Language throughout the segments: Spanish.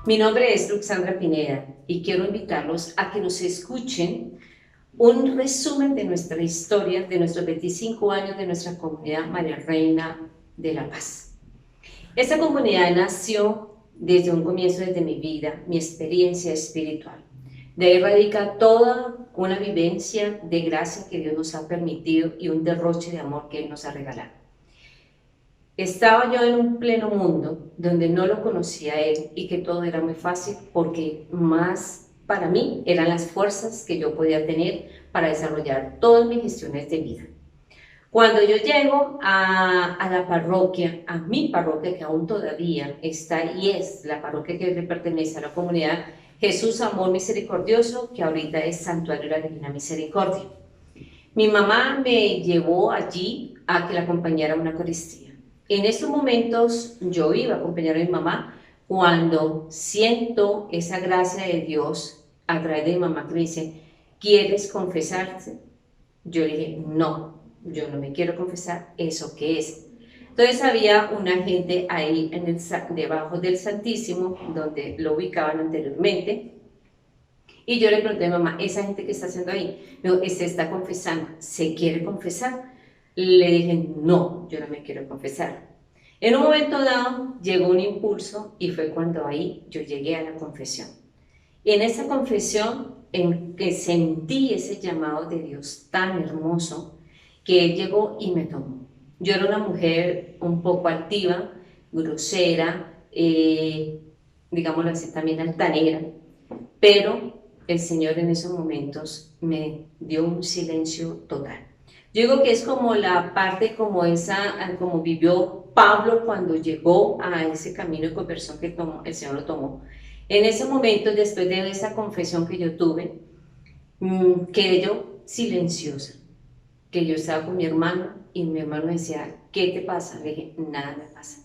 Mi nombre es Luxandra Pineda y quiero invitarlos a que nos escuchen un resumen de nuestra historia, de nuestros 25 años de nuestra comunidad María Reina de la Paz. Esta comunidad nació desde un comienzo, desde mi vida, mi experiencia espiritual. De ahí radica toda una vivencia de gracia que Dios nos ha permitido y un derroche de amor que Él nos ha regalado. Estaba yo en un pleno mundo donde no lo conocía a Él y que todo era muy fácil porque más para mí eran las fuerzas que yo podía tener para desarrollar todas mis gestiones de vida. Cuando yo llego a la parroquia, a mi parroquia que aún todavía está y es la parroquia que le pertenece a la comunidad Jesús Amor Misericordioso, que ahorita es Santuario de la Divina Misericordia. Mi mamá me llevó allí a que la acompañara a una Eucaristía. En estos momentos yo iba a acompañar a mi mamá cuando siento esa gracia de Dios a través de mi mamá que me dice, ¿quieres confesarte? Yo le dije, no, yo no me quiero confesar, ¿eso qué es? Entonces había una gente ahí debajo del Santísimo, donde lo ubicaban anteriormente, y yo le pregunté a mi mamá, ¿esa gente que está haciendo ahí? Me dijo, se está confesando, ¿se quiere confesar? Le dije, no, yo no me quiero confesar. En un momento dado llegó un impulso y fue cuando ahí yo llegué a la confesión. Y en esa confesión en que sentí ese llamado de Dios tan hermoso que Él llegó y me tomó. Yo era una mujer un poco altiva, grosera, digámoslo así, también altanera, pero el Señor en esos momentos me dio un silencio total. Yo digo que es como la parte, como vivió Pablo cuando llegó a ese camino de conversión que el Señor lo tomó. En ese momento, después de esa confesión que yo tuve, quedé yo silenciosa, que yo estaba con mi hermano y mi hermano me decía, ¿qué te pasa? Le dije, nada me pasa.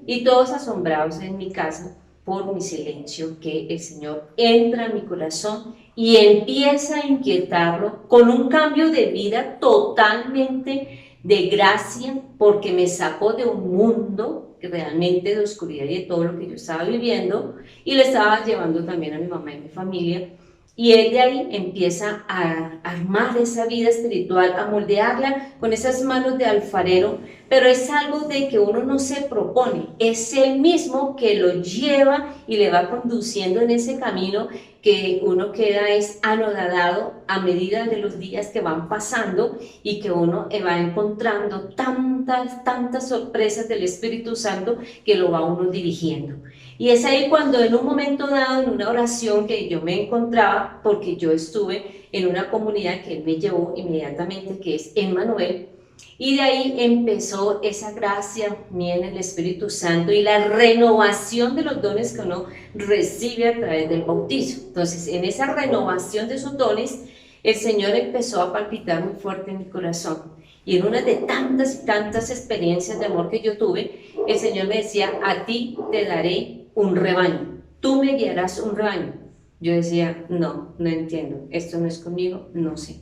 Y todos asombrados en mi casa por mi silencio, que el Señor entra en mi corazón y empieza a inquietarlo con un cambio de vida totalmente de gracia, porque me sacó de un mundo realmente de oscuridad y de todo lo que yo estaba viviendo, y le estaba llevando también a mi mamá y mi familia. Y él de ahí empieza a armar esa vida espiritual, a moldearla con esas manos de alfarero, pero es algo de que uno no se propone, es él mismo que lo lleva y le va conduciendo en ese camino que uno queda es anodadado a medida de los días que van pasando y que uno va encontrando tantas sorpresas del Espíritu Santo que lo va uno dirigiendo. Y es ahí cuando en un momento dado, en una oración que yo me encontraba, porque yo estuve en una comunidad que él me llevó inmediatamente, que es Emmanuel, y de ahí empezó esa gracia mía en el Espíritu Santo y la renovación de los dones que uno recibe a través del bautismo. Entonces, en esa renovación de esos dones, el Señor empezó a palpitar muy fuerte en mi corazón. Y en una de tantas y tantas experiencias de amor que yo tuve, el Señor me decía, a ti te daré un rebaño, tú me guiarás un rebaño. Yo decía, no entiendo, esto no es conmigo, no sé.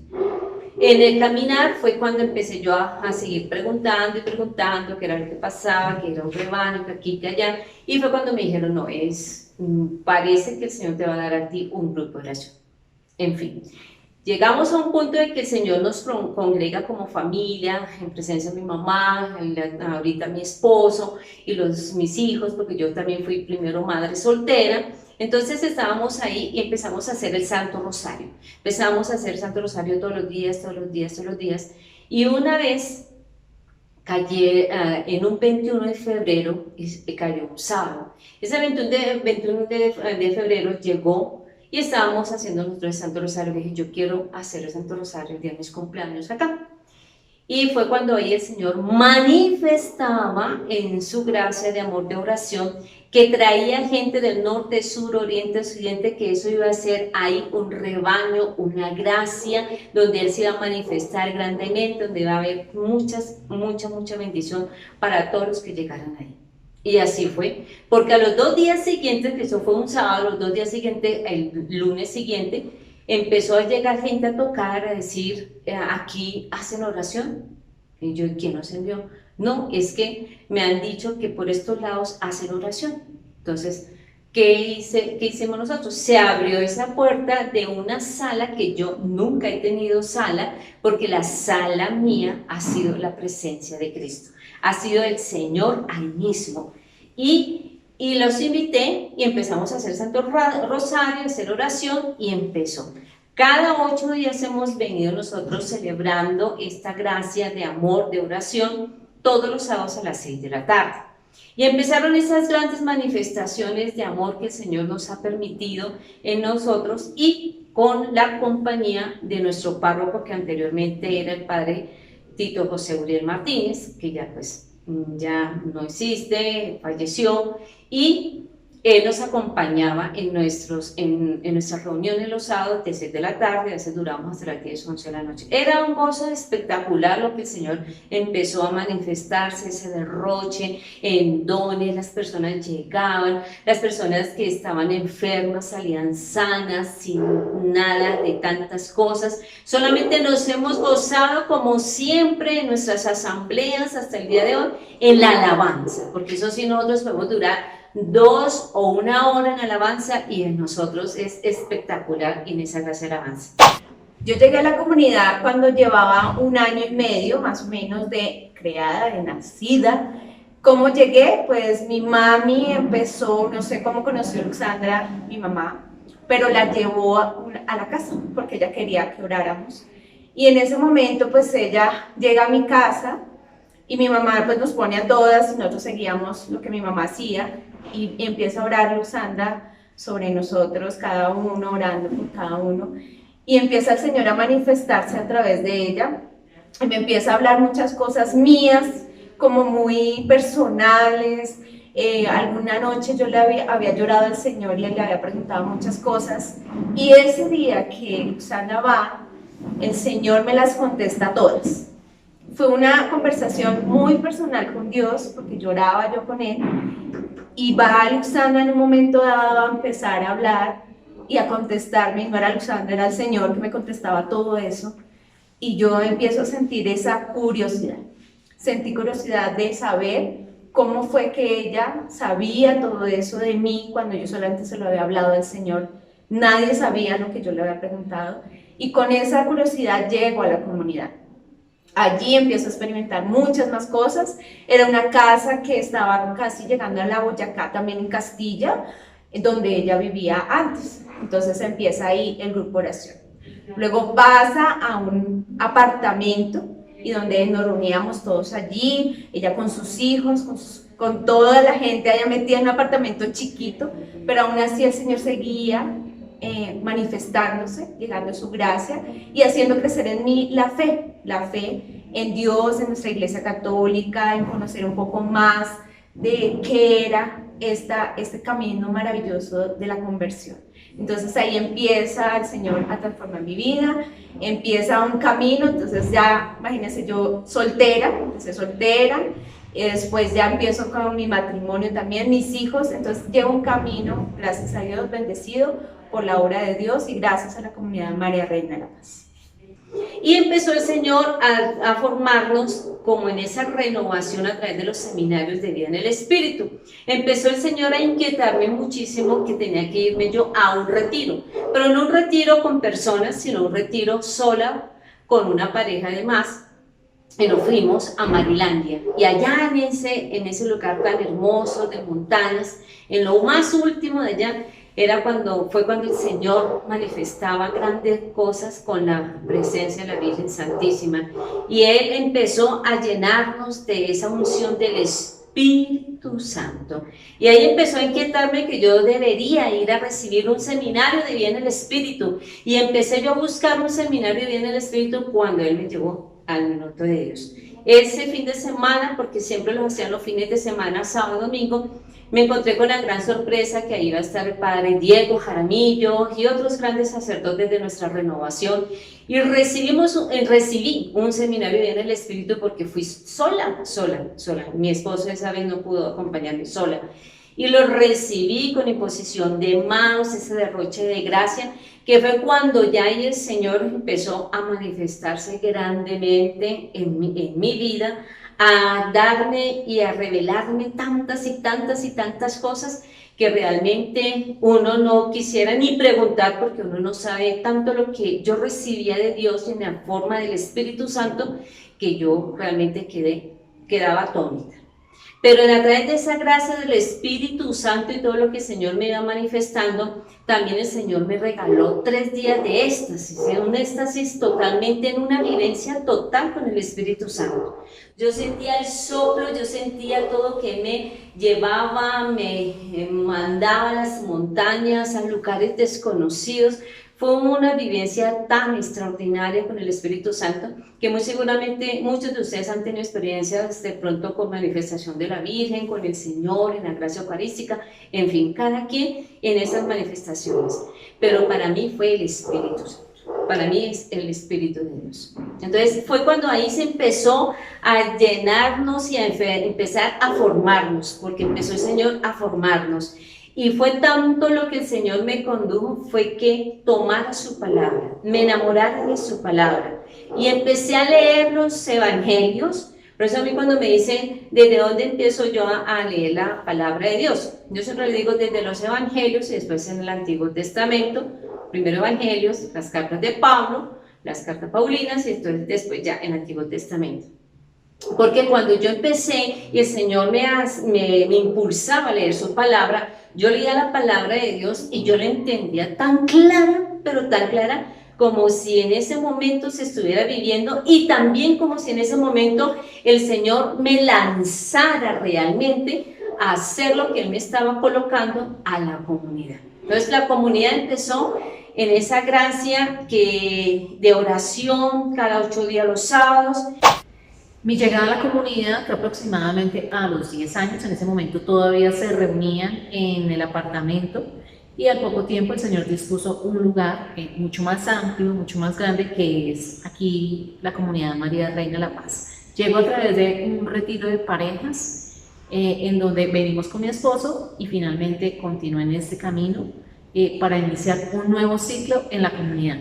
En el caminar fue cuando empecé yo a seguir preguntando y preguntando qué era lo que pasaba, qué era un rebaño, que aquí, que allá, y fue cuando me dijeron, no, parece que el Señor te va a dar a ti un grupo de oración. En fin, llegamos a un punto de que el Señor nos congrega como familia, en presencia de mi mamá, ahorita mi esposo y mis hijos, porque yo también fui primero madre soltera. Entonces estábamos ahí y empezamos a hacer el Santo Rosario. Empezamos a hacer el Santo Rosario todos los días, todos los días, todos los días. Y una vez cayó en un 21 de febrero, cayó un sábado. Ese 21 de febrero llegó y estábamos haciendo nuestro Santo Rosario. Le dije, yo quiero hacer el Santo Rosario el día de mis cumpleaños acá. Y fue cuando ahí el Señor manifestaba en su gracia de amor de oración que traía gente del norte, sur, oriente, occidente, que eso iba a ser ahí un rebaño, una gracia, donde Él se iba a manifestar grandemente, donde iba a haber mucha bendición para todos los que llegaran ahí. Y así fue, porque a los 2 días siguientes, que eso fue un sábado, los 2 días siguientes, el lunes siguiente, empezó a llegar gente a tocar, a decir, aquí hacen oración. Y yo, ¿quién nos envió? No, es que me han dicho que por estos lados hacen oración. Entonces, ¿qué hicimos nosotros? Se abrió esa puerta de una sala que yo nunca he tenido sala, porque la sala mía ha sido la presencia de Cristo, ha sido el Señor ahí mismo. Y los invité y empezamos a hacer Santo Rosario, a hacer oración y empezó. Cada 8 días hemos venido nosotros celebrando esta gracia de amor, de oración, todos los sábados a las 6 de la tarde. Y empezaron esas grandes manifestaciones de amor que el Señor nos ha permitido en nosotros y con la compañía de nuestro párroco que anteriormente era el padre Tito José Uriel Martínez, que ya pues ya no existe, falleció, y él nos acompañaba en nuestras reuniones los sábados de 6 de la tarde, a veces duramos hasta las 10, 11 de la noche. Era un gozo espectacular lo que el Señor empezó a manifestarse, ese derroche en dones, las personas llegaban, las personas que estaban enfermas salían sanas, sin nada de tantas cosas. Solamente nos hemos gozado, como siempre, en nuestras asambleas hasta el día de hoy, en la alabanza, porque eso sí nosotros podemos durar 2 o 1 hora en alabanza y en nosotros es espectacular en esa clase de alabanza. Yo llegué a la comunidad cuando llevaba 1 año y medio más o menos de creada, de nacida. ¿Cómo llegué? Pues mi mami empezó, no sé cómo conoció a Alexandra, mi mamá, pero la llevó a la casa porque ella quería que oráramos. Y en ese momento pues ella llega a mi casa y mi mamá pues nos pone a todas y nosotros seguíamos lo que mi mamá hacía. Y empieza a orar Luxandra sobre nosotros, cada uno, orando por cada uno. Y empieza el Señor a manifestarse a través de ella. Y me empieza a hablar muchas cosas mías, como muy personales. Alguna noche yo le había llorado al Señor y le había preguntado muchas cosas. Y ese día que Luxandra va, el Señor me las contesta todas. Fue una conversación muy personal con Dios, porque lloraba yo con Él. Y va Luxandra en un momento dado a empezar a hablar y a contestarme. No era Luxandra, era el Señor que me contestaba todo eso. Y yo empiezo a sentir esa curiosidad. Sentí curiosidad de saber cómo fue que ella sabía todo eso de mí cuando yo solamente se lo había hablado al Señor. Nadie sabía lo que yo le había preguntado. Y con esa curiosidad llego a la comunidad. Allí empiezo a experimentar muchas más cosas. Era una casa que estaba casi llegando a la Boyacá, también en Castilla, donde ella vivía antes. Entonces empieza ahí el grupo oración. Luego pasa a un apartamento y donde nos reuníamos todos allí, ella con sus hijos, con toda la gente allá metida en un apartamento chiquito, pero aún así el Señor seguía manifestándose, llegando a su gracia y haciendo crecer en mí la fe en Dios, en nuestra Iglesia Católica, en conocer un poco más de qué era este camino maravilloso de la conversión. Entonces ahí empieza el Señor a transformar mi vida, empieza un camino. Entonces ya, imagínense, yo empecé soltera, y después ya empiezo con mi matrimonio también, mis hijos. Entonces llevo un camino, gracias a Dios, bendecido por la obra de Dios y gracias a la comunidad María Reina de la Paz. Y empezó el Señor a formarnos como en esa renovación a través de los seminarios de vida en el Espíritu. Empezó el Señor a inquietarme muchísimo que tenía que irme yo a un retiro, pero no un retiro con personas, sino un retiro sola con una pareja de más. Y nos fuimos a Marilandia, y allá en ese lugar tan hermoso de montañas, en lo más último de allá, fue cuando el Señor manifestaba grandes cosas con la presencia de la Virgen Santísima, y Él empezó a llenarnos de esa unción del Espíritu Santo, y ahí empezó a inquietarme que yo debería ir a recibir un seminario de vida en el Espíritu, y empecé yo a buscar un seminario de vida en el Espíritu cuando Él me llevó al Minuto de Dios. Ese fin de semana, porque siempre lo hacían los fines de semana, sábado, domingo, me encontré con la gran sorpresa que ahí iba a estar el padre Diego Jaramillo y otros grandes sacerdotes de nuestra renovación, y recibí un seminario en el Espíritu porque fui sola. Mi esposo esa vez no pudo acompañarme sola, y lo recibí con imposición de manos, ese derroche de gracia, que fue cuando ya el Señor empezó a manifestarse grandemente en mi vida, a darme y a revelarme tantas y tantas y tantas cosas que realmente uno no quisiera ni preguntar porque uno no sabe tanto lo que yo recibía de Dios en la forma del Espíritu Santo que yo realmente quedaba atónita. Pero a través de esa gracia del Espíritu Santo y todo lo que el Señor me iba manifestando, también el Señor me regaló 3 días de éxtasis, un éxtasis totalmente, en una vivencia total con el Espíritu Santo. Yo sentía el soplo, yo sentía todo que me llevaba, me mandaba a las montañas, a lugares desconocidos. Fue una vivencia tan extraordinaria con el Espíritu Santo que muy seguramente muchos de ustedes han tenido experiencias de pronto con manifestación de la Virgen, con el Señor, en la gracia eucarística, en fin, cada quien en esas manifestaciones. Pero para mí fue el Espíritu Santo, para mí es el Espíritu de Dios. Entonces fue cuando ahí se empezó a llenarnos y a empezar a formarnos, porque empezó el Señor a formarnos. Y fue tanto lo que el Señor me condujo, fue que tomara su palabra, me enamorara de su palabra. Y empecé a leer los evangelios. Por eso a mí cuando me dicen, ¿desde dónde empiezo yo a leer la palabra de Dios? Yo siempre le digo desde los evangelios y después en el Antiguo Testamento. Primero evangelios, las cartas de Pablo, las cartas paulinas y entonces después ya en el Antiguo Testamento. Porque cuando yo empecé y el Señor me impulsaba a leer su palabra, yo leía la palabra de Dios y yo la entendía tan clara, pero tan clara, como si en ese momento se estuviera viviendo y también como si en ese momento el Señor me lanzara realmente a hacer lo que Él me estaba colocando a la comunidad. Entonces la comunidad empezó en esa gracia de oración cada 8 días los sábados. Mi llegada a la comunidad fue aproximadamente a los 10 años. En ese momento todavía se reunían en el apartamento y al poco tiempo el Señor dispuso un lugar mucho más amplio, mucho más grande, que es aquí la comunidad María Reina de la Paz. Llegó a través de un retiro de parejas en donde venimos con mi esposo y finalmente continué en este camino para iniciar un nuevo ciclo en la comunidad.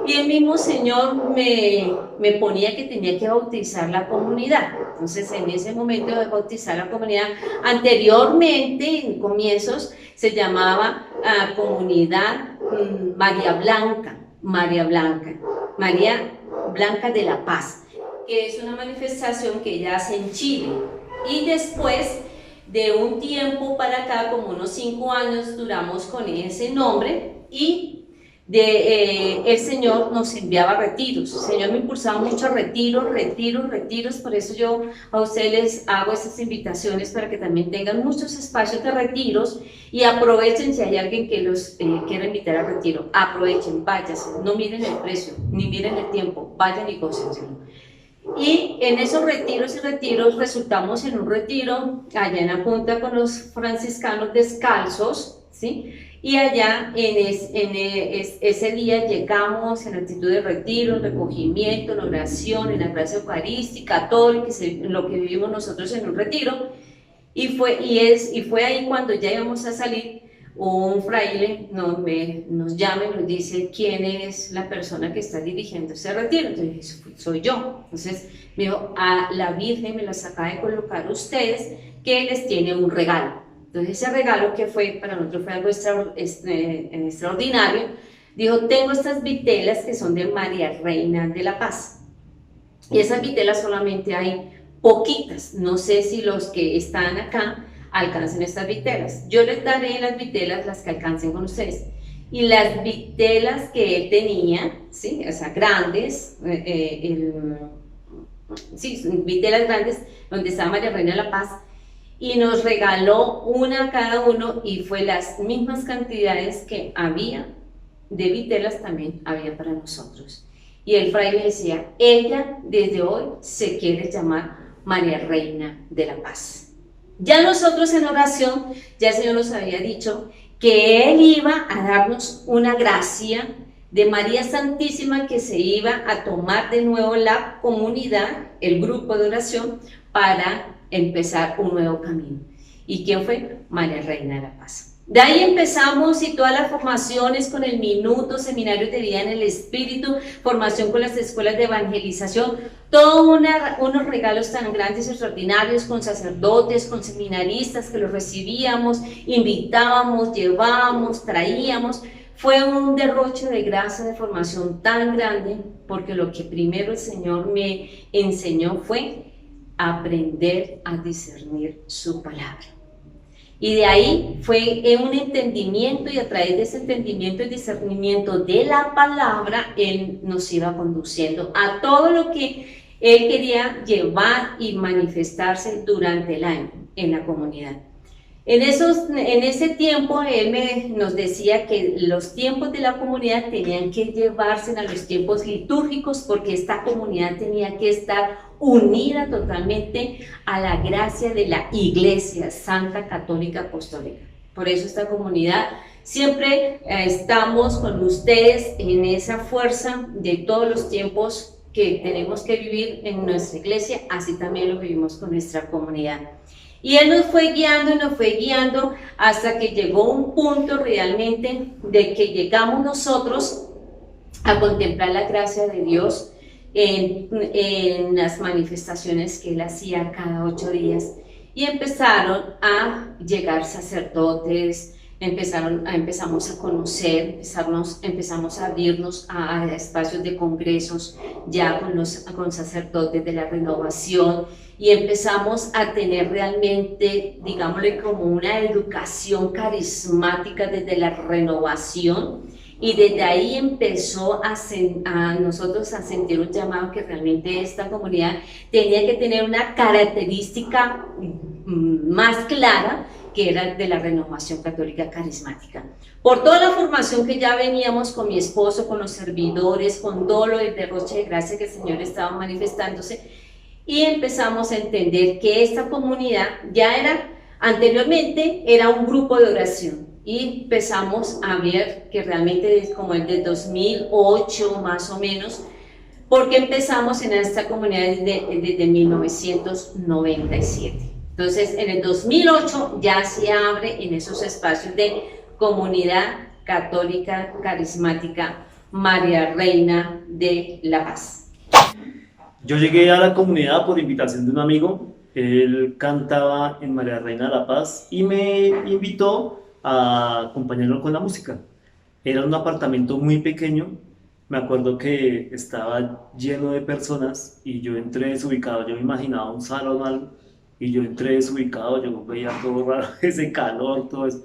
Y el mismo Señor me ponía que tenía que bautizar la comunidad. Entonces, en ese momento de bautizar la comunidad, anteriormente, en comienzos, se llamaba Comunidad María Blanca, María Blanca de la Paz, que es una manifestación que ella hace en Chile. Y después de un tiempo para acá, como unos 5 años, duramos con ese nombre y el Señor nos enviaba retiros. El Señor me impulsaba mucho a retiros, por eso yo a ustedes les hago esas invitaciones para que también tengan muchos espacios de retiros y aprovechen si hay alguien que los quiera invitar a retiro, aprovechen, váyanse, no miren el precio, ni miren el tiempo, vayan y gócenselo. Y en esos retiros resultamos en un retiro allá en la punta con los franciscanos descalzos, ¿sí? Y allá ese día llegamos en actitud de retiro, en recogimiento, en oración, en la gracia eucarística, todo lo que vivimos nosotros en un retiro. Y fue ahí cuando ya íbamos a salir, un fraile nos llama y nos dice quién es la persona que está dirigiendo ese retiro. Entonces, soy yo. Entonces me dijo, a la Virgen me las acaba de colocar ustedes, que les tiene un regalo. Entonces ese regalo, que fue para nosotros fue algo extraordinario, dijo, tengo estas vitelas que son de María Reina de la Paz. Y esas vitelas solamente hay poquitas, no sé si los que están acá alcancen estas vitelas. Yo les daré las vitelas, las que alcancen con ustedes. Y las vitelas que él tenía, ¿sí? O sea, grandes, vitelas grandes, donde estaba María Reina de la Paz, y nos regaló una a cada uno y fue las mismas cantidades que había de vitelas también había para nosotros. Y el fraile decía, ella desde hoy se quiere llamar María Reina de la Paz. Ya nosotros en oración, ya el Señor nos había dicho que Él iba a darnos una gracia de María Santísima, que se iba a tomar de nuevo la comunidad, el grupo de oración, para empezar un nuevo camino. ¿Y quién fue? María Reina de la Paz. De ahí empezamos y todas las formaciones con el minuto, seminarios de vida en el espíritu, formación con las escuelas de evangelización, todos unos regalos tan grandes y extraordinarios con sacerdotes, con seminaristas que los recibíamos, invitábamos, llevábamos, traíamos. Fue un derroche de gracia, de formación tan grande, porque lo que primero el Señor me enseñó fue aprender a discernir su palabra. Y de ahí fue un entendimiento, y a través de ese entendimiento y discernimiento de la palabra, Él nos iba conduciendo a todo lo que Él quería llevar y manifestarse durante el año en la comunidad. En ese tiempo Él nos decía que los tiempos de la comunidad tenían que llevarse a los tiempos litúrgicos, porque esta comunidad tenía que estar unida totalmente a la gracia de la Iglesia Santa Católica Apostólica. Por eso esta comunidad siempre estamos con ustedes en esa fuerza de todos los tiempos que tenemos que vivir en nuestra iglesia, así también lo vivimos con nuestra comunidad. Y Él nos fue guiando hasta que llegó un punto realmente de que llegamos nosotros a contemplar la gracia de Dios en las manifestaciones que Él hacía cada 8 días. Y empezaron a llegar sacerdotes, empezamos a conocer, empezamos a abrirnos a espacios de congresos ya con sacerdotes de la renovación, y empezamos a tener realmente, digámosle, como una educación carismática desde la renovación, y desde ahí empezó a nosotros a sentir un llamado que realmente esta comunidad tenía que tener una característica más clara, que era de la renovación católica carismática. Por toda la formación que ya veníamos con mi esposo, con los servidores, con todo lo del derroche de gracia que el Señor estaba manifestándose, y empezamos a entender que esta comunidad ya anteriormente era un grupo de oración, y empezamos a ver que realmente es como el de 2008 más o menos, porque empezamos en esta comunidad desde 1997. Entonces, en el 2008 ya se abre en esos espacios de comunidad católica carismática María Reina de la Paz. Yo llegué a la comunidad por invitación de un amigo. Él cantaba en María Reina de la Paz y me invitó a acompañarlo con la música. Era un apartamento muy pequeño. Me acuerdo que estaba lleno de personas y yo entré desubicado. Yo me imaginaba un salón algo, y yo entré desubicado. Yo veía todo raro, ese calor, todo eso.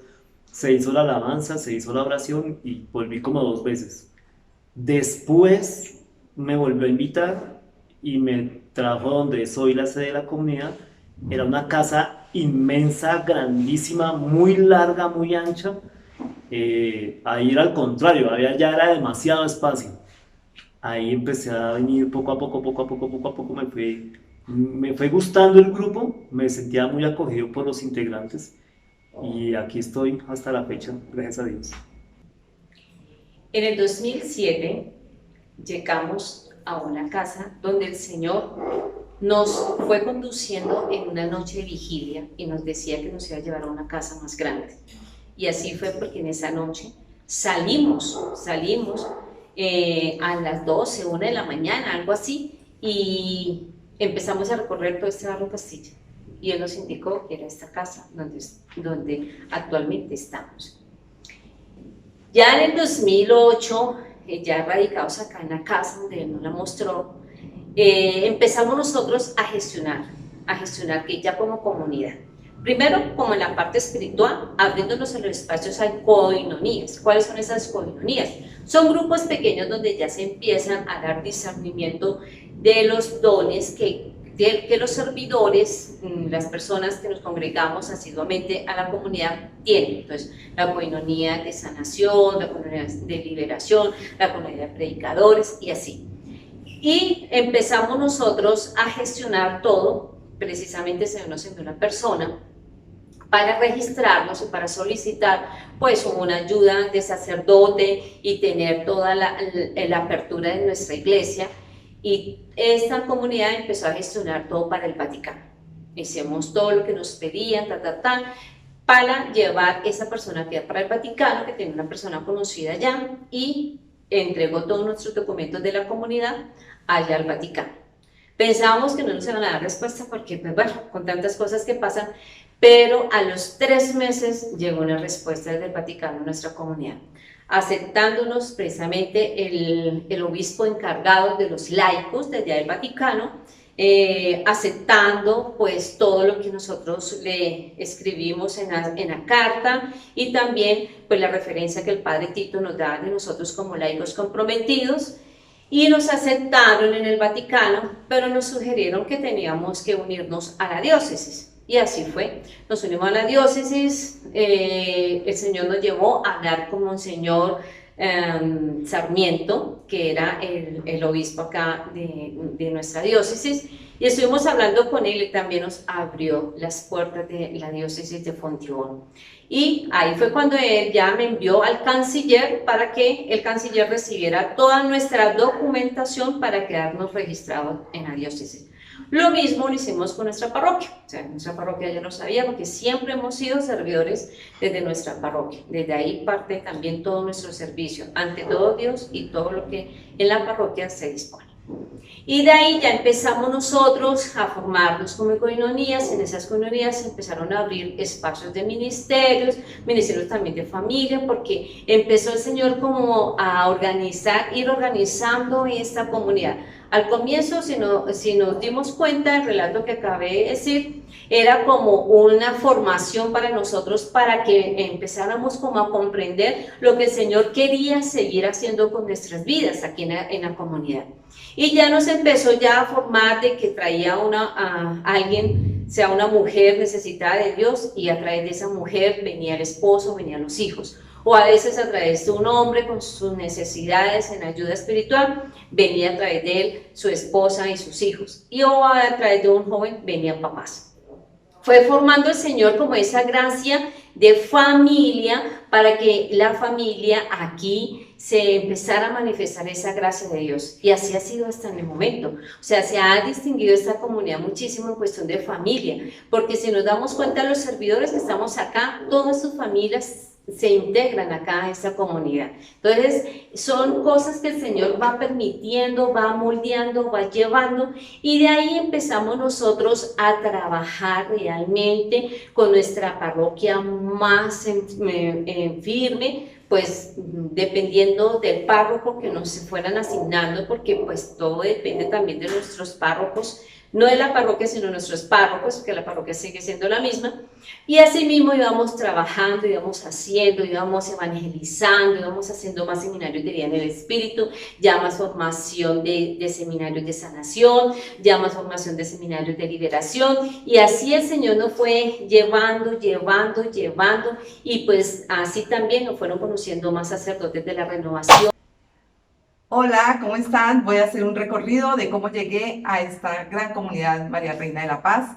Se hizo la alabanza, se hizo la oración y volví como 2 veces. Después me volvió a invitar y me trajo donde soy la sede de la comunidad. Era una casa inmensa, grandísima, muy larga, muy ancha. Ahí era al contrario, ya era demasiado espacio. Ahí empecé a venir poco a poco, me fue gustando el grupo, me sentía muy acogido por los integrantes, y aquí estoy hasta la fecha, gracias a Dios. En el 2007 llegamos a una casa donde el Señor nos fue conduciendo en una noche de vigilia y nos decía que nos iba a llevar a una casa más grande. Y así fue, porque en esa noche salimos a las 12, 1 de la mañana, algo así, y empezamos a recorrer todo este barrio Castilla. Y Él nos indicó que era esta casa donde actualmente estamos. Ya en el 2008, ya radicados acá en la casa donde Él nos la mostró, empezamos nosotros a gestionar que ya como comunidad. Primero, como en la parte espiritual, abriéndonos en los espacios a coinonías. ¿Cuáles son esas coinonías? Son grupos pequeños donde ya se empiezan a dar discernimiento de los dones que los servidores, las personas que nos congregamos asiduamente a la comunidad tienen. Entonces, la coinonía de sanación, la coinonía de liberación, la coinonía de predicadores y así. Y empezamos nosotros a gestionar todo. Precisamente se nos envió una persona para registrarnos y para solicitar pues una ayuda de sacerdote y tener toda la apertura de nuestra iglesia. Y esta comunidad empezó a gestionar todo para el Vaticano. Hicimos todo lo que nos pedían, para llevar esa persona que era para el Vaticano, que tenía una persona conocida allá, y entregó todos nuestros documentos de la comunidad allá al Vaticano. Pensábamos que no nos iban a dar respuesta porque, pues bueno, con tantas cosas que pasan, pero a los 3 meses llegó una respuesta desde el Vaticano a nuestra comunidad, aceptándonos precisamente el obispo encargado de los laicos desde el Vaticano, aceptando pues todo lo que nosotros le escribimos en la carta, y también pues la referencia que el padre Tito nos da de nosotros como laicos comprometidos, y nos aceptaron en el Vaticano, pero nos sugirieron que teníamos que unirnos a la diócesis. Y así fue, nos unimos a la diócesis, el Señor nos llevó a hablar con Monseñor Sarmiento, que era el obispo acá de nuestra diócesis, y estuvimos hablando con él y también nos abrió las puertas de la diócesis de Fontibón. Y ahí fue cuando él ya me envió al canciller para que el canciller recibiera toda nuestra documentación para quedarnos registrados en la diócesis. Lo mismo lo hicimos con nuestra parroquia, o sea, nuestra parroquia ya lo sabía porque siempre hemos sido servidores desde nuestra parroquia, desde ahí parte también todo nuestro servicio, ante todo Dios y todo lo que en la parroquia se dispone. Y de ahí ya empezamos nosotros a formarnos como coinonías. En esas coinonías empezaron a abrir espacios de ministerios también de familia, porque empezó el Señor como a organizar, ir organizando esta comunidad. Al comienzo, si nos dimos cuenta, el relato que acabé de decir, era como una formación para nosotros, para que empezáramos como a comprender lo que el Señor quería seguir haciendo con nuestras vidas aquí en la comunidad. Y ya nos empezó ya a formar de que traía a alguien, sea una mujer necesitada de Dios, y a través de esa mujer venía el esposo, venían los hijos. O a veces a través de un hombre con sus necesidades en ayuda espiritual, venía a través de él su esposa y sus hijos. Y o a través de un joven venían papás. Fue formando el Señor como esa gracia de familia, para que la familia aquí se empezara a manifestar esa gracia de Dios. Y así ha sido hasta en el momento. O sea, se ha distinguido esta comunidad muchísimo en cuestión de familia, porque si nos damos cuenta, los servidores que estamos acá, todas sus familias se integran acá a esta comunidad. Entonces, son cosas que el Señor va permitiendo, va moldeando, va llevando, y de ahí empezamos nosotros a trabajar realmente con nuestra parroquia más firme, pues dependiendo del párroco que nos fueran asignando, porque pues todo depende también de nuestros párrocos, no de la parroquia, sino de nuestros párrocos, porque la parroquia sigue siendo la misma. Y así mismo íbamos trabajando, íbamos haciendo, íbamos evangelizando, íbamos haciendo más seminarios de vida en el Espíritu, ya más formación de seminarios de sanación, ya más formación de seminarios de liberación, y así el Señor nos fue llevando, y pues así también nos fueron conociendo más sacerdotes de la renovación. Hola, ¿cómo están? Voy a hacer un recorrido de cómo llegué a esta gran comunidad María Reina de la Paz.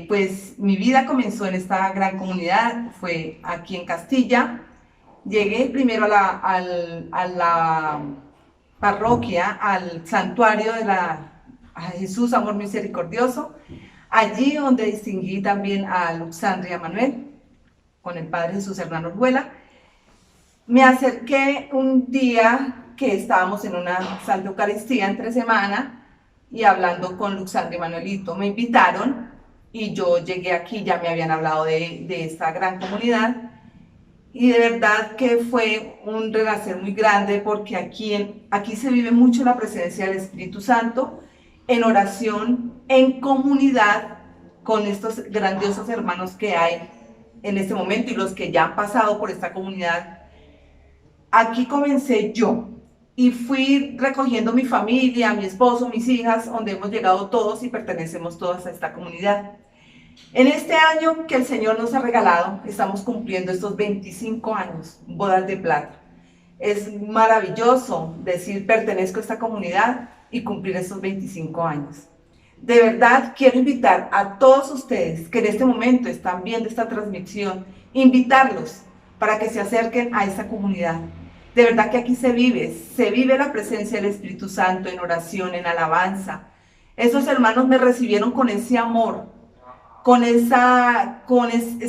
Pues mi vida comenzó en esta gran comunidad, fue aquí en Castilla. Llegué primero a la parroquia, al santuario de a Jesús Amor Misericordioso, allí donde distinguí también a Luxandria Manuel, con el Padre Jesús Hernán Orjuela. Me acerqué un día que estábamos en una Santa Eucaristía entre semana y hablando con Luxandria y Manuelito. Me invitaron y yo llegué aquí, ya me habían hablado de esta gran comunidad, y de verdad que fue un renacer muy grande, porque aquí se vive mucho la presencia del Espíritu Santo, en oración, en comunidad, con estos grandiosos hermanos que hay en este momento y los que ya han pasado por esta comunidad. Aquí comencé yo y fui recogiendo mi familia, mi esposo, mis hijas, donde hemos llegado todos y pertenecemos todos a esta comunidad. En este año que el Señor nos ha regalado, estamos cumpliendo estos 25 años, bodas de plata. Es maravilloso decir pertenezco a esta comunidad y cumplir estos 25 años. De verdad quiero invitar a todos ustedes que en este momento están viendo esta transmisión, invitarlos para que se acerquen a esta comunidad. De verdad que aquí se vive la presencia del Espíritu Santo en oración, en alabanza. Esos hermanos me recibieron con ese amor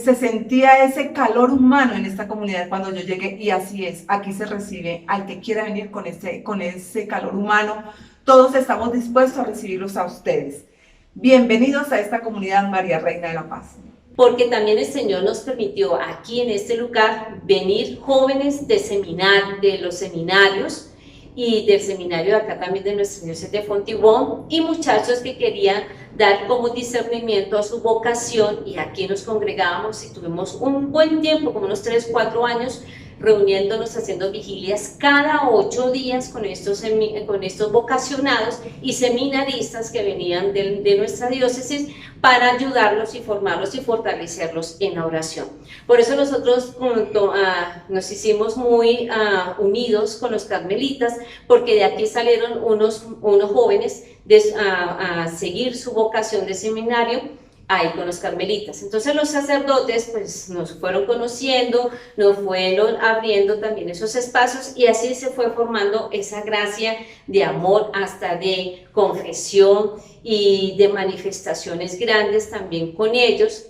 se sentía ese calor humano en esta comunidad cuando yo llegué, y así es, aquí se recibe al que quiera venir con ese calor humano. Todos estamos dispuestos a recibirlos a ustedes. Bienvenidos a esta comunidad María Reina de la Paz. Porque también el Señor nos permitió aquí en este lugar venir jóvenes de los seminarios y del seminario de acá también de nuestra diócesis de Fontibón, y muchachos que querían dar como discernimiento a su vocación, y aquí nos congregábamos y tuvimos un buen tiempo, como unos 3, 4 años, reuniéndonos, haciendo vigilias cada 8 días con estos vocacionados y seminaristas que venían de nuestra diócesis para ayudarlos y formarlos y fortalecerlos en la oración. Por eso nosotros nos hicimos muy unidos con los carmelitas, porque de aquí salieron unos jóvenes a seguir su vocación de seminario ahí con los carmelitas. Entonces los sacerdotes pues nos fueron conociendo, nos fueron abriendo también esos espacios, y así se fue formando esa gracia de amor, hasta de confesión y de manifestaciones grandes también con ellos,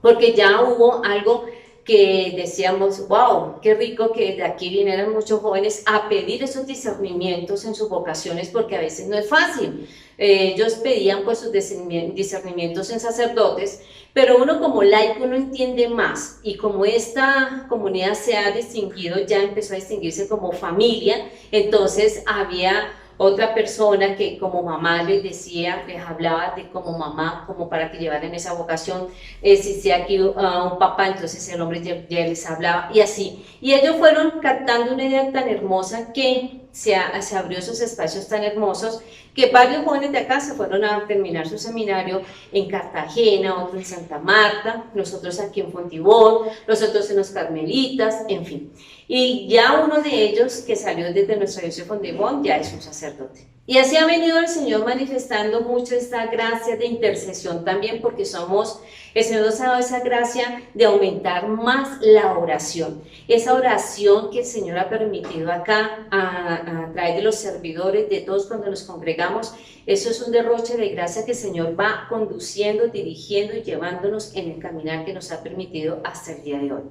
porque ya hubo algo que decíamos, wow, qué rico que de aquí vinieran muchos jóvenes a pedir esos discernimientos en sus vocaciones, porque a veces no es fácil. Ellos pedían pues sus discernimientos en sacerdotes, pero uno como laico no entiende más, y como esta comunidad se ha distinguido, ya empezó a distinguirse como familia, entonces había otra persona que como mamá les decía, les hablaba de como mamá, como para que llevaran esa vocación. Si aquí un papá, entonces el hombre ya les hablaba, y así. Y ellos fueron captando una idea tan hermosa que se abrió esos espacios tan hermosos, que varios jóvenes de acá se fueron a terminar su seminario en Cartagena, otro en Santa Marta, nosotros aquí en Fontibón, nosotros en los Carmelitas, en fin. Y ya uno de ellos que salió desde nuestra diócesis de Fontibón ya es un sacerdote. Y así ha venido el Señor manifestando mucho esta gracia de intercesión también, porque el Señor nos ha dado esa gracia de aumentar más la oración. Esa oración que el Señor ha permitido acá a través de los servidores, de todos cuando nos congregamos, eso es un derroche de gracia que el Señor va conduciendo, dirigiendo y llevándonos en el caminar que nos ha permitido hasta el día de hoy.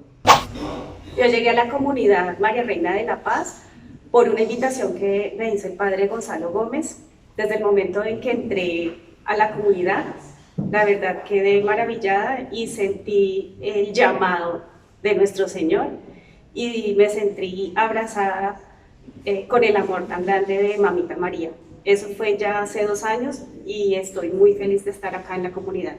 Yo llegué a la comunidad María Reina de la Paz por una invitación que me hizo el padre Gonzalo Gómez. Desde el momento en que entré a la comunidad, la verdad quedé maravillada y sentí el llamado de nuestro Señor, y me sentí abrazada con el amor tan grande de Mamita María. Eso fue ya hace 2 años y estoy muy feliz de estar acá en la comunidad.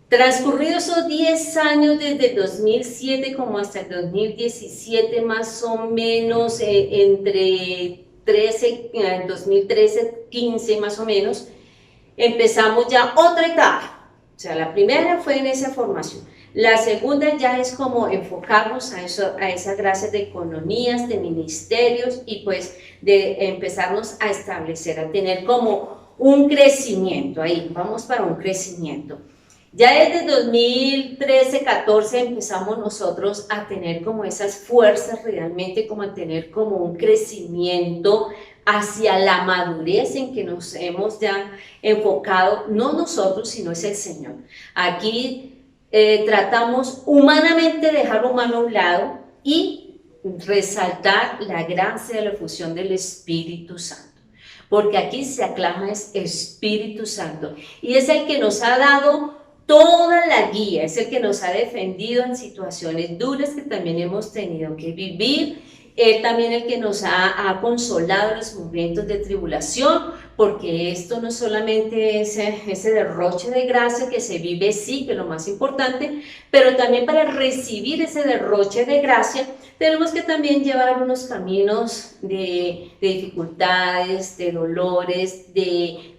Transcurridos esos 10 años, desde el 2007 como hasta el 2017, más o menos, entre 2013, 15 más o menos, empezamos ya otra etapa. O sea, la primera fue en esa formación. La segunda ya es como enfocarnos a esas gracias de economías, de ministerios, y pues de empezarnos a establecer, a tener como un crecimiento ahí, vamos para un crecimiento. Ya desde 2013-14 empezamos nosotros a tener como esas fuerzas realmente, como a tener como un crecimiento hacia la madurez en que nos hemos ya enfocado, no nosotros, sino es el Señor. Aquí tratamos humanamente dejar lo humano a un lado y resaltar la gracia de la efusión del Espíritu Santo, porque aquí se aclama es Espíritu Santo, y es el que nos ha dado toda la guía, es el que nos ha defendido en situaciones duras que también hemos tenido que vivir. Él también el que nos ha consolado en los momentos de tribulación, porque esto no solamente es ese derroche de gracia que se vive, sí, que es lo más importante, pero también para recibir ese derroche de gracia tenemos que también llevar unos caminos de dificultades, de dolores, de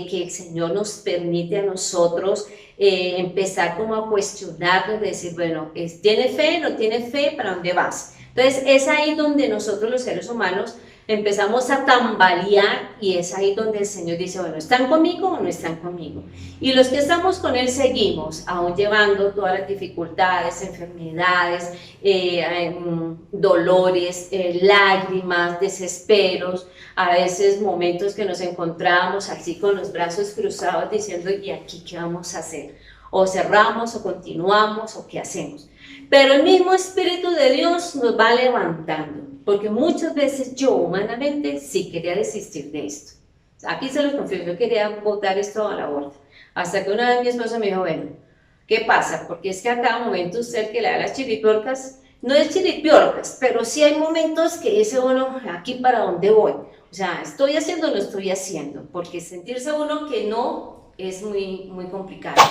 que el Señor nos permite a nosotros empezar como a cuestionarnos, de decir, bueno, ¿tiene fe? ¿No tiene fe? ¿Para dónde vas? Entonces es ahí donde nosotros los seres humanos empezamos a tambalear y es ahí donde el Señor dice, bueno, ¿están conmigo o no están conmigo? Y los que estamos con Él seguimos, aún llevando todas las dificultades, enfermedades, dolores, lágrimas, desesperos, a veces momentos que nos encontramos así con los brazos cruzados diciendo, ¿y aquí qué vamos a hacer? O cerramos o continuamos o qué hacemos. Pero el mismo Espíritu de Dios nos va levantando, porque muchas veces yo humanamente sí quería desistir de esto. Aquí se los confieso, yo quería botar esto a la borda. Hasta que una vez mi esposo me dijo, bueno, ¿qué pasa? Porque es que a cada momento usted que le da las chiripiorcas, no es chiripiorcas, pero sí hay momentos que dice uno, aquí para dónde voy. O sea, ¿estoy haciendo o no estoy haciendo? Porque sentirse uno que no es muy complicado.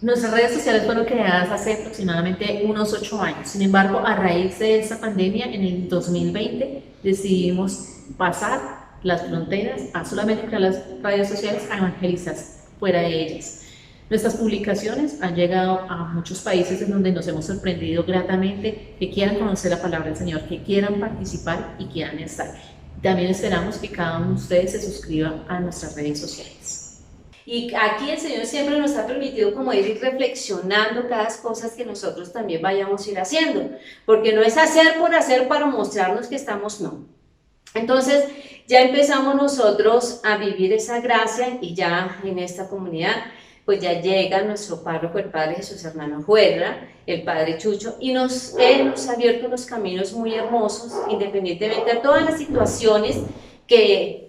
Nuestras redes sociales fueron creadas hace aproximadamente unos 8 años. Sin embargo, a raíz de esta pandemia, en el 2020, decidimos pasar las fronteras a solamente crear las redes sociales a evangelistas fuera de ellas. Nuestras publicaciones han llegado a muchos países en donde nos hemos sorprendido gratamente, que quieran conocer la palabra del Señor, que quieran participar y quieran estar. También esperamos que cada uno de ustedes se suscriba a nuestras redes sociales. Y aquí el Señor siempre nos ha permitido como ir reflexionando cada cosas que nosotros también vayamos a ir haciendo, porque no es hacer por hacer para mostrarnos que estamos, no. Entonces ya empezamos nosotros a vivir esa gracia y ya en esta comunidad pues ya llega nuestro párroco, el Padre Jesús Hernando Juerra, el Padre Chucho, y Él nos ha abierto unos caminos muy hermosos, independientemente de todas las situaciones que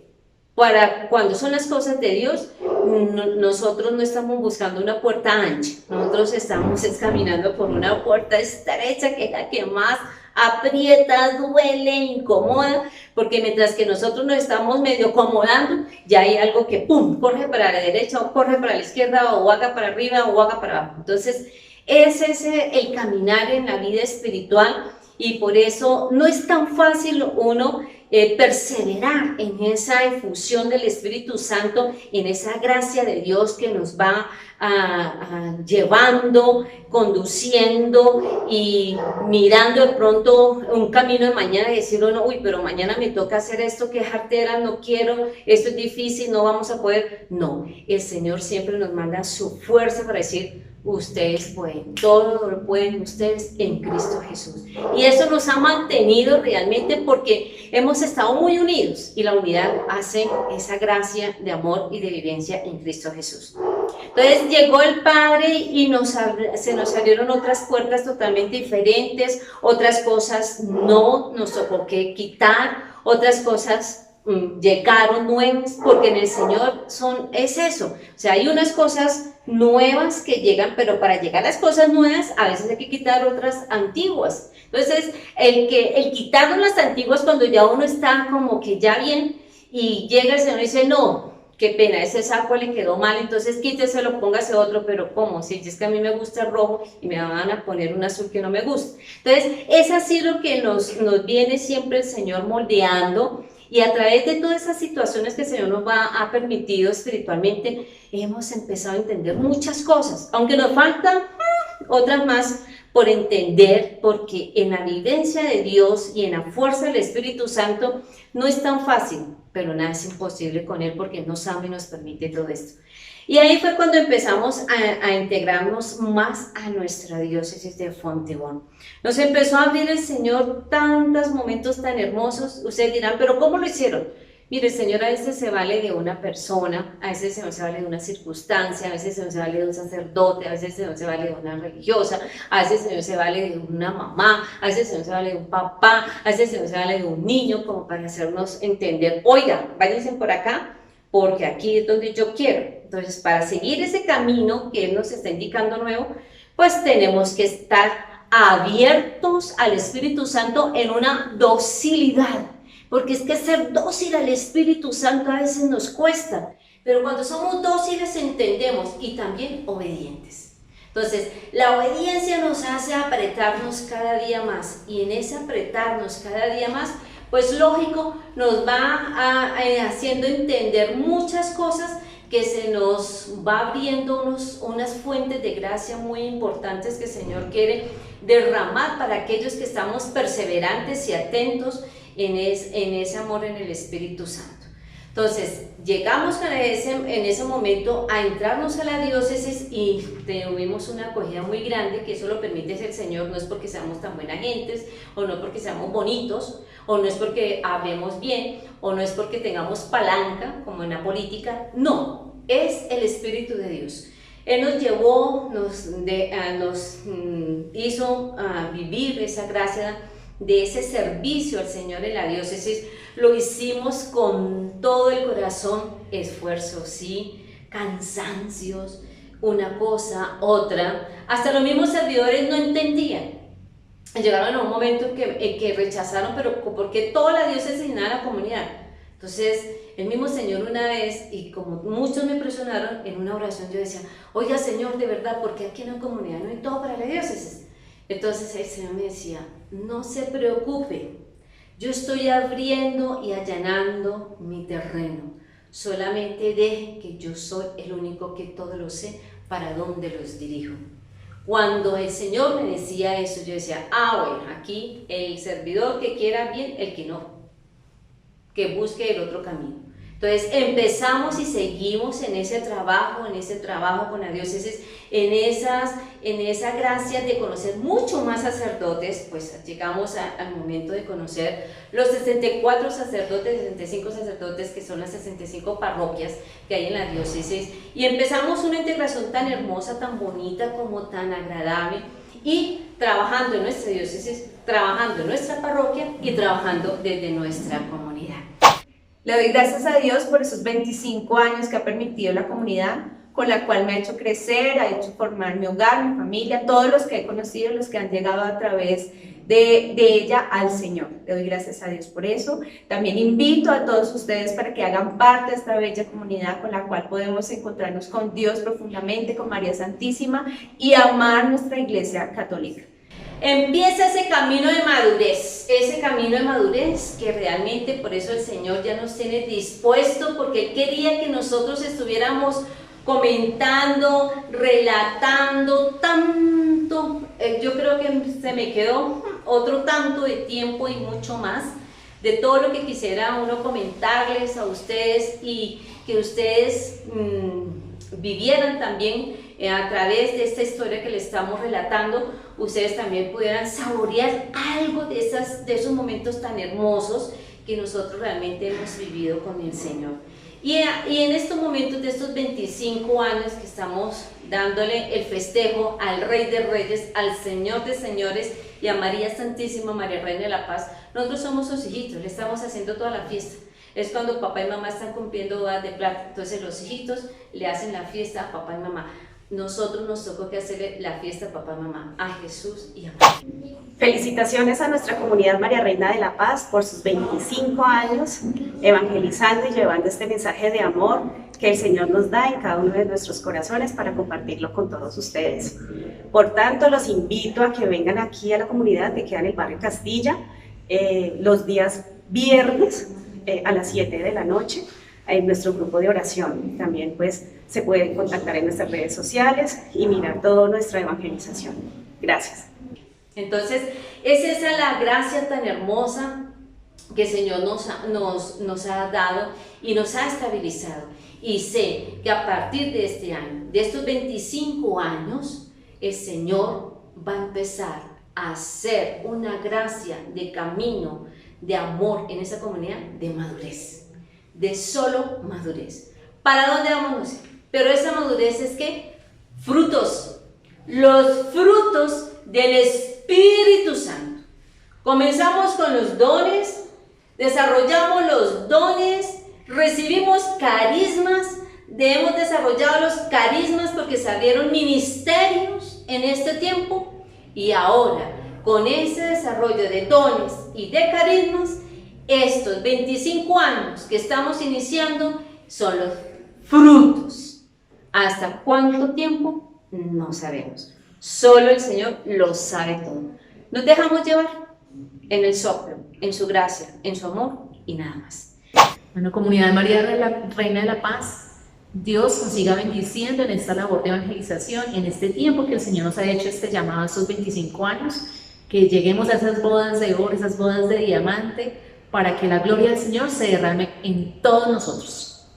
para cuando son las cosas de Dios, nosotros no estamos buscando una puerta ancha, nosotros estamos caminando por una puerta estrecha que es la que más aprieta, duele, incomoda, porque mientras que nosotros nos estamos medio acomodando, ya hay algo que pum, corre para la derecha o corre para la izquierda o haga para arriba o haga para abajo. Entonces, ese es el caminar en la vida espiritual y por eso no es tan fácil uno perseverar en esa efusión del Espíritu Santo, en esa gracia de Dios que nos va llevando, conduciendo y mirando de pronto un camino de mañana y decir uno, uy, pero mañana me toca hacer esto, que jartera, no quiero, esto es difícil, no vamos a poder. No, el Señor siempre nos manda su fuerza para decir, ustedes pueden, todo lo pueden ustedes en Cristo Jesús. Y eso nos ha mantenido realmente porque hemos estado muy unidos y la unidad hace esa gracia de amor y de vivencia en Cristo Jesús. Entonces llegó el Padre y se nos abrieron otras puertas totalmente diferentes, otras cosas no nos tocó que quitar, otras cosas llegaron nuevas, porque en el Señor es eso, o sea, hay unas cosas nuevas que llegan, pero para llegar a las cosas nuevas a veces hay que quitar otras antiguas. Entonces el quitar las antiguas cuando ya uno está como que ya bien y llega el Señor y dice, no, qué pena, ese saco le quedó mal, entonces quíteselo, póngase otro, pero ¿cómo? Si es que a mí me gusta el rojo y me van a poner un azul que no me gusta. Entonces es así lo que nos viene siempre el Señor moldeando. Y a través de todas esas situaciones que el Señor nos ha permitido espiritualmente, hemos empezado a entender muchas cosas, aunque nos faltan otras más por entender, porque en la vivencia de Dios y en la fuerza del Espíritu Santo no es tan fácil, pero nada es imposible con Él porque Él nos ama y nos permite todo esto. Y ahí fue cuando empezamos a integrarnos más a nuestra diócesis de Fontibón. Nos empezó a abrir el Señor tantos momentos tan hermosos. Ustedes dirán, ¿pero cómo lo hicieron? Mire, el Señor a veces se vale de una persona, a veces se vale de una circunstancia, a veces se vale de un sacerdote, a veces se vale de una religiosa, a veces se vale de una mamá, a veces se vale de un papá, a veces se vale de un niño, como para hacernos entender, oiga, váyanse por acá, porque aquí es donde yo quiero. Entonces, para seguir ese camino que Él nos está indicando nuevo, pues tenemos que estar abiertos al Espíritu Santo en una docilidad, porque es que ser dócil al Espíritu Santo a veces nos cuesta, pero cuando somos dóciles entendemos y también obedientes. Entonces, la obediencia nos hace apretarnos cada día más, y en ese apretarnos cada día más, pues lógico, nos va haciendo entender muchas cosas que se nos va abriendo unas fuentes de gracia muy importantes que el Señor quiere derramar para aquellos que estamos perseverantes y atentos en ese amor en el Espíritu Santo. Entonces, llegamos en ese momento a entrarnos a la diócesis y tuvimos una acogida muy grande, que eso lo permite el Señor, no es porque seamos tan buenas gentes, o no porque seamos bonitos, o no es porque hablemos bien, o no es porque tengamos palanca, como en la política, no, es el Espíritu de Dios. Él nos llevó, nos hizo vivir esa gracia de ese servicio al Señor en la diócesis. Lo hicimos con todo el corazón, esfuerzo, sí, cansancios, una cosa, otra. Hasta los mismos servidores no entendían. Llegaron a un momento que rechazaron, pero porque toda la diócesis llenaba la comunidad. Entonces, el mismo Señor una vez, y como muchos me presionaron, en una oración yo decía, oiga Señor, de verdad, ¿por qué aquí en la comunidad no hay todo para la diócesis? Entonces el Señor me decía, no se preocupe, yo estoy abriendo y allanando mi terreno, solamente deje que yo soy el único que todo lo sé, para dónde los dirijo. Cuando el Señor me decía eso, yo decía, bueno, aquí el servidor que quiera bien, el que no, que busque el otro camino. Entonces empezamos y seguimos en ese trabajo con la diócesis, en esa gracia de conocer mucho más sacerdotes. Pues llegamos al momento de conocer los 64 sacerdotes, 65 sacerdotes, que son las 65 parroquias que hay en la diócesis, y empezamos una integración tan hermosa, tan bonita, como tan agradable, y trabajando en nuestra diócesis, trabajando en nuestra parroquia y trabajando desde nuestra comunidad. Le doy gracias a Dios por esos 25 años que ha permitido la comunidad, con la cual me ha hecho crecer, ha hecho formar mi hogar, mi familia, todos los que he conocido, los que han llegado a través de ella al Señor. Le doy gracias a Dios por eso. También invito a todos ustedes para que hagan parte de esta bella comunidad con la cual podemos encontrarnos con Dios profundamente, con María Santísima, y amar nuestra Iglesia Católica. Empieza ese camino de madurez que realmente por eso el Señor ya nos tiene dispuesto, porque Él quería que nosotros estuviéramos comentando, relatando tanto. Yo creo que se me quedó otro tanto de tiempo y mucho más de todo lo que quisiera uno comentarles a ustedes, y que ustedes vivieran también a través de esta historia que les estamos relatando, ustedes también pudieran saborear algo de esos momentos tan hermosos que nosotros realmente hemos vivido con el Señor. Y en estos momentos de estos 25 años que estamos dándole el festejo al Rey de Reyes, al Señor de Señores y a María Santísima, María Reina de la Paz, nosotros somos sus hijitos, le estamos haciendo toda la fiesta. Es cuando papá y mamá están cumpliendo bodas de plata, entonces los hijitos le hacen la fiesta a papá y mamá. Nosotros nos tocó que hacerle la fiesta a papá y mamá, a Jesús y a María. Felicitaciones a nuestra comunidad María Reina de la Paz por sus 25 años evangelizando y llevando este mensaje de amor que el Señor nos da en cada uno de nuestros corazones para compartirlo con todos ustedes. Por tanto, los invito a que vengan aquí a la comunidad que queda en el barrio Castilla los días viernes a las 7 de la noche en nuestro grupo de oración. También pues se pueden contactar en nuestras redes sociales y mirar toda nuestra evangelización. Gracias. Entonces, es esa la gracia tan hermosa que el Señor nos ha dado y nos ha estabilizado. Y sé que a partir de este año, de estos 25 años, el Señor va a empezar a hacer una gracia de camino, de amor en esa comunidad, de madurez, de solo madurez. ¿Para dónde vamos? Pero esa madurez es que frutos, los frutos del Espíritu Santo. Comenzamos con los dones, desarrollamos los dones, recibimos carismas, hemos desarrollado los carismas porque salieron ministerios en este tiempo, y ahora con ese desarrollo de dones y de carismas, estos 25 años que estamos iniciando son los frutos. ¿Hasta cuánto tiempo? No sabemos. Solo el Señor lo sabe todo. Nos dejamos llevar en el soplo, en su gracia, en su amor y nada más. Bueno, comunidad María Reina de la Paz, Dios nos siga bendiciendo en esta labor de evangelización, en este tiempo que el Señor nos ha hecho este llamado a estos 25 años, que lleguemos a esas bodas de oro, esas bodas de diamante, para que la gloria del Señor se derrame en todos nosotros.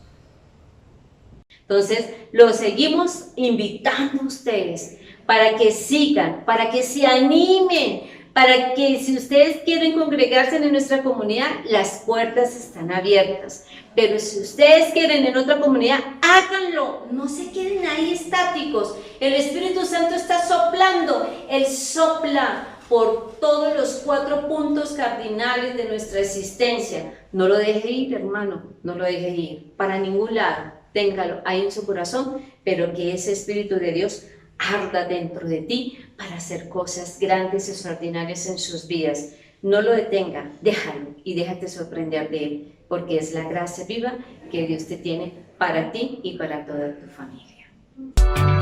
Entonces, los seguimos invitando a ustedes para que sigan, para que se animen, para que si ustedes quieren congregarse en nuestra comunidad, las puertas están abiertas. Pero si ustedes quieren en otra comunidad, háganlo, no se queden ahí estáticos. El Espíritu Santo está soplando, Él sopla por todos los 4 puntos cardinales de nuestra existencia. No lo deje ir, hermano, no lo deje ir, para ningún lado. Téngalo ahí en su corazón, pero que ese Espíritu de Dios arda dentro de ti para hacer cosas grandes y extraordinarias en sus vidas. No lo detenga, déjalo y déjate sorprender de Él, porque es la gracia viva que Dios te tiene para ti y para toda tu familia.